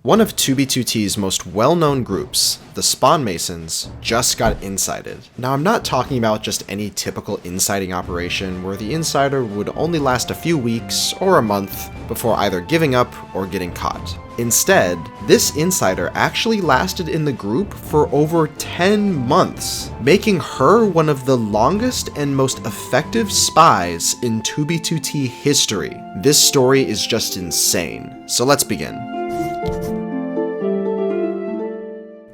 One of 2b2t's most well-known groups, the Spawn Masons, just got incited. Now I'm not talking about just any typical inciting operation where the insider would only last a few weeks or a month before either giving up or getting caught. Instead, this insider actually lasted in the group for over 10 months, making her one of the longest and most effective spies in 2b2t history. This story is just insane, so let's begin.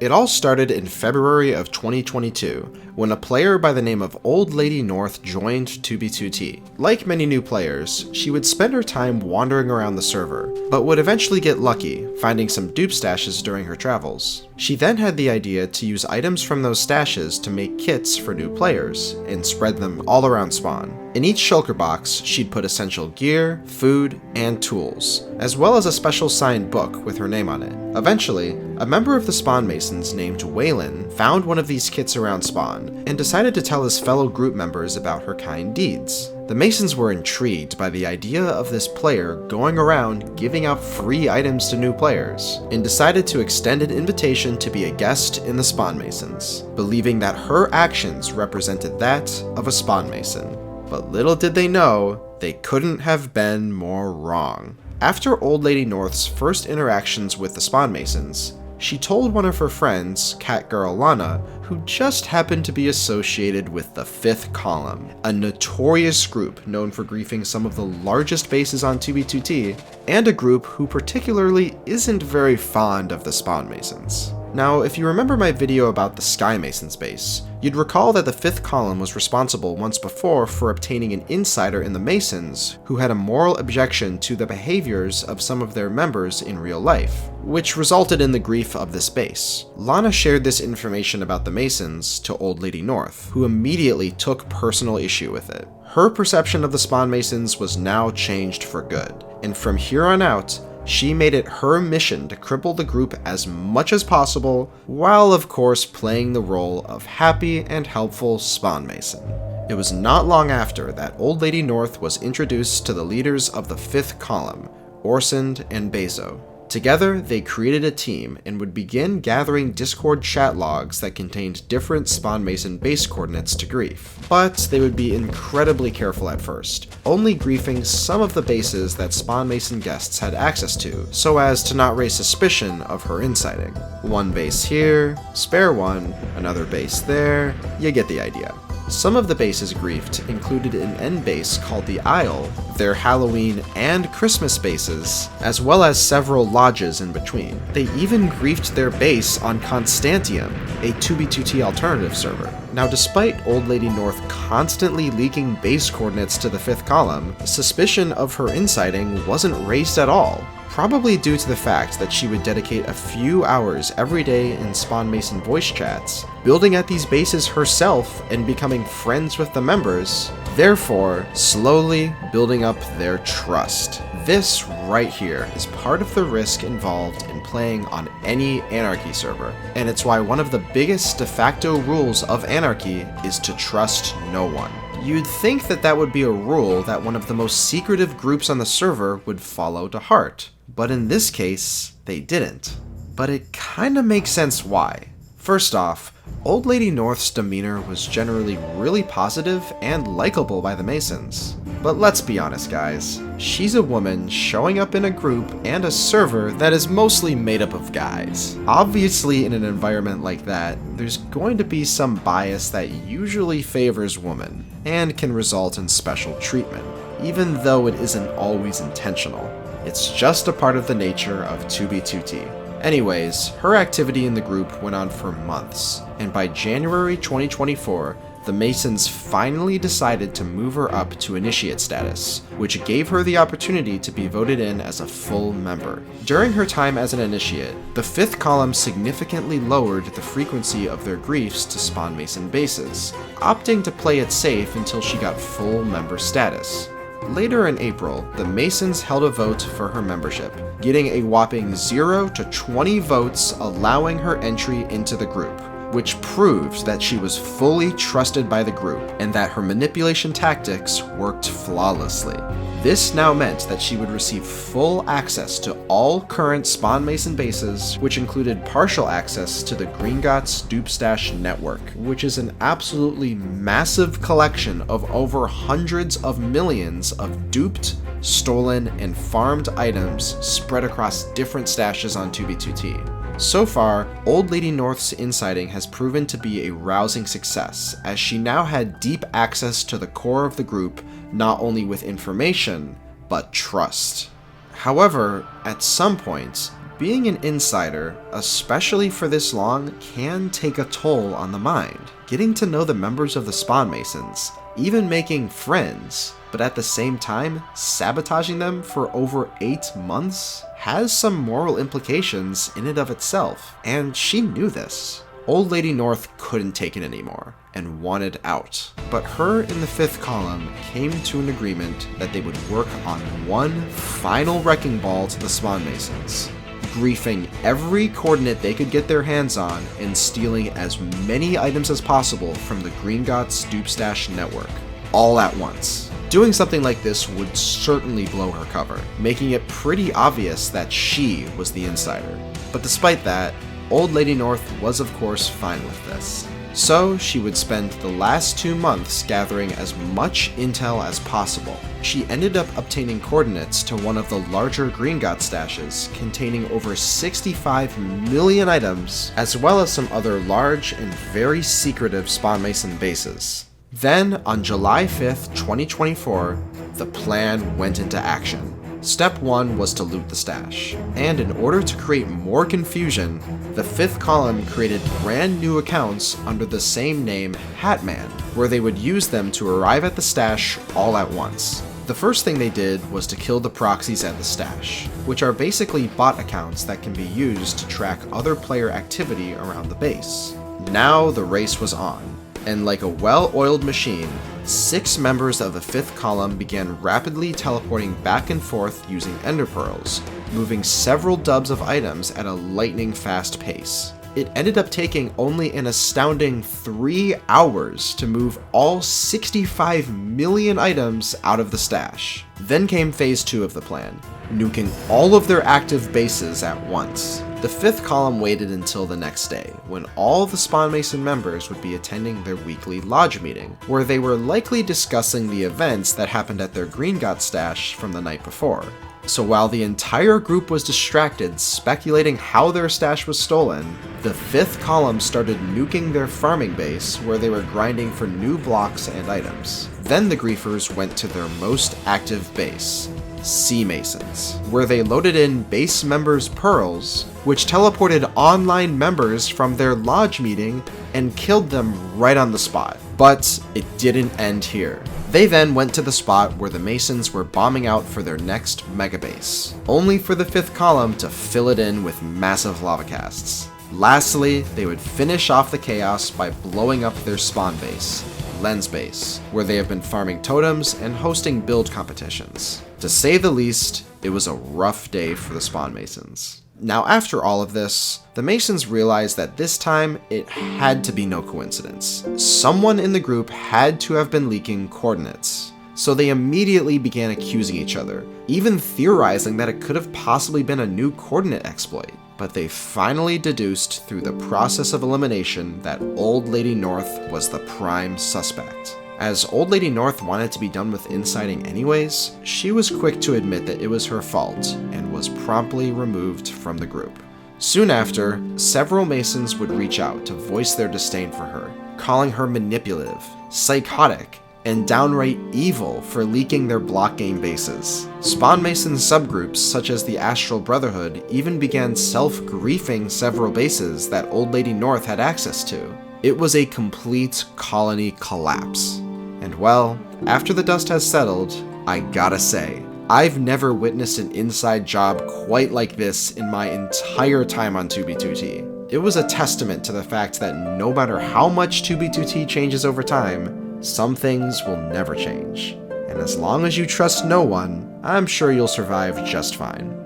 It all started in February of 2022, when a player by the name of Old Lady North joined 2b2t. Like many new players, she would spend her time wandering around the server, but would eventually get lucky, finding some dupe stashes during her travels. She then had the idea to use items from those stashes to make kits for new players, and spread them all around spawn. In each shulker box, she'd put essential gear, food, and tools, as well as a special signed book with her name on it. Eventually, a member of the Spawn Masons named Waylon found one of these kits around spawn, and decided to tell his fellow group members about her kind deeds. The Masons were intrigued by the idea of this player going around giving out free items to new players, and decided to extend an invitation to be a guest in the Spawn Masons, believing that her actions represented that of a Spawn Mason. But little did they know, they couldn't have been more wrong. After Old Lady North's first interactions with the Spawn Masons, she told one of her friends, Catgirl Lana, who just happened to be associated with the Fifth Column, a notorious group known for griefing some of the largest bases on 2b2t, and a group who particularly isn't very fond of the Spawn Masons. Now, if you remember my video about the Sky Masons base, you'd recall that the Fifth Column was responsible once before for obtaining an insider in the Masons who had a moral objection to the behaviors of some of their members in real life, which resulted in the grief of this base. Lana shared this information about the Masons to Old Lady North, who immediately took personal issue with it. Her perception of the Spawn Masons was now changed for good, and from here on out, she made it her mission to cripple the group as much as possible, while of course playing the role of happy and helpful Spawn Mason. It was not long after that Old Lady North was introduced to the leaders of the Fifth Column, Orsund and Bezo. Together, they created a team and would begin gathering Discord chat logs that contained different Spawn Mason base coordinates to grief. But they would be incredibly careful at first, only griefing some of the bases that Spawn Mason guests had access to, so as to not raise suspicion of her inciting. One base here, spare one, another base there, you get the idea. Some of the bases griefed included an end base called the Isle, their Halloween and Christmas bases, as well as several lodges in between. They even griefed their base on Constantium, a 2b2t alternative server. Now, despite Old Lady North constantly leaking base coordinates to the Fifth Column, suspicion of her inciting wasn't raised at all. Probably due to the fact that she would dedicate a few hours every day in Spawn Mason voice chats, building at these bases herself and becoming friends with the members, therefore slowly building up their trust. This right here is part of the risk involved in playing on any Anarchy server, and it's why one of the biggest de facto rules of Anarchy is to trust no one. You'd think that that would be a rule that one of the most secretive groups on the server would follow to heart, but in this case, they didn't. But it kinda makes sense why. First off, Old Lady North's demeanor was generally really positive and likable by the Masons. But let's be honest guys, she's a woman showing up in a group and a server that is mostly made up of guys. Obviously in an environment like that, there's going to be some bias that usually favors women, and can result in special treatment, even though it isn't always intentional. It's just a part of the nature of 2b2t. Anyways, her activity in the group went on for months, and by January 2024, the Masons finally decided to move her up to initiate status, which gave her the opportunity to be voted in as a full member. During her time as an initiate, the Fifth Column significantly lowered the frequency of their griefs to Spawn Mason bases, opting to play it safe until she got full member status. Later in April, the Masons held a vote for her membership, getting a whopping 0 to 20 votes allowing her entry into the group. which proved that she was fully trusted by the group and that her manipulation tactics worked flawlessly. This now meant that she would receive full access to all current Spawn Mason bases, which included partial access to the Gringotts dupe stash network, which is an absolutely massive collection of over hundreds of millions of duped, stolen, and farmed items spread across different stashes on 2b2t. So far, Old Lady North's inciting has proven to be a rousing success, as she now had deep access to the core of the group, not only with information, but trust. However, at some point, being an insider, especially for this long, can take a toll on the mind. Getting to know the members of the Spawn Masons, even making friends, but at the same time, sabotaging them for over 8 months has some moral implications in and of itself, and she knew this. Old Lady North couldn't take it anymore, and wanted out. But her and the fifth column came to an agreement that they would work on one final wrecking ball to the Spawn Masons, griefing every coordinate they could get their hands on and stealing as many items as possible from the Gringotts dupe stash network, all at once. Doing something like this would certainly blow her cover, making it pretty obvious that she was the insider. But despite that, Old Lady North was of course fine with this. So she would spend the last 2 months gathering as much intel as possible. She ended up obtaining coordinates to one of the larger Gringotts stashes containing over 65 million items, as well as some other large and very secretive Spawn Mason bases. Then, on July 5th, 2024, the plan went into action. Step 1 was to loot the stash, and in order to create more confusion, the fifth column created brand new accounts under the same name, Hatman, where they would use them to arrive at the stash all at once. The first thing they did was to kill the proxies at the stash, which are basically bot accounts that can be used to track other player activity around the base. Now the race was on, and like a well-oiled machine, 6 members of the fifth column began rapidly teleporting back and forth using ender pearls, moving several dubs of items at a lightning-fast pace. It ended up taking only an astounding 3 hours to move all 65 million items out of the stash. Then came phase 2 of the plan, nuking all of their active bases at once. The fifth column waited until the next day, when all the Spawn Mason members would be attending their weekly lodge meeting, where they were likely discussing the events that happened at their Gringotts stash from the night before. So while the entire group was distracted speculating how their stash was stolen, the fifth column started nuking their farming base where they were grinding for new blocks and items. Then the griefers went to their most active base, Sea Masons, where they loaded in base members' pearls, which teleported online members from their lodge meeting and killed them right on the spot. But it didn't end here. They then went to the spot where the Masons were bombing out for their next mega base, only for the fifth column to fill it in with massive lava casts. Lastly, they would finish off the chaos by blowing up their spawn base, Lens Base, where they have been farming totems and hosting build competitions. To say the least, it was a rough day for the Spawn Masons. Now after all of this, the Masons realized that this time it had to be no coincidence. Someone in the group had to have been leaking coordinates. So they immediately began accusing each other, even theorizing that it could have possibly been a new coordinate exploit. But they finally deduced through the process of elimination that Old Lady North was the prime suspect. As Old Lady North wanted to be done with inciting anyways, she was quick to admit that it was her fault and was promptly removed from the group. Soon after, several Masons would reach out to voice their disdain for her, calling her manipulative, psychotic, and downright evil for leaking their block game bases. Spawn Mason subgroups such as the Astral Brotherhood even began self-griefing several bases that Old Lady North had access to. It was a complete colony collapse. And well, after the dust has settled, I gotta say, I've never witnessed an inside job quite like this in my entire time on 2b2t. It was a testament to the fact that no matter how much 2b2t changes over time, some things will never change. And as long as you trust no one, I'm sure you'll survive just fine.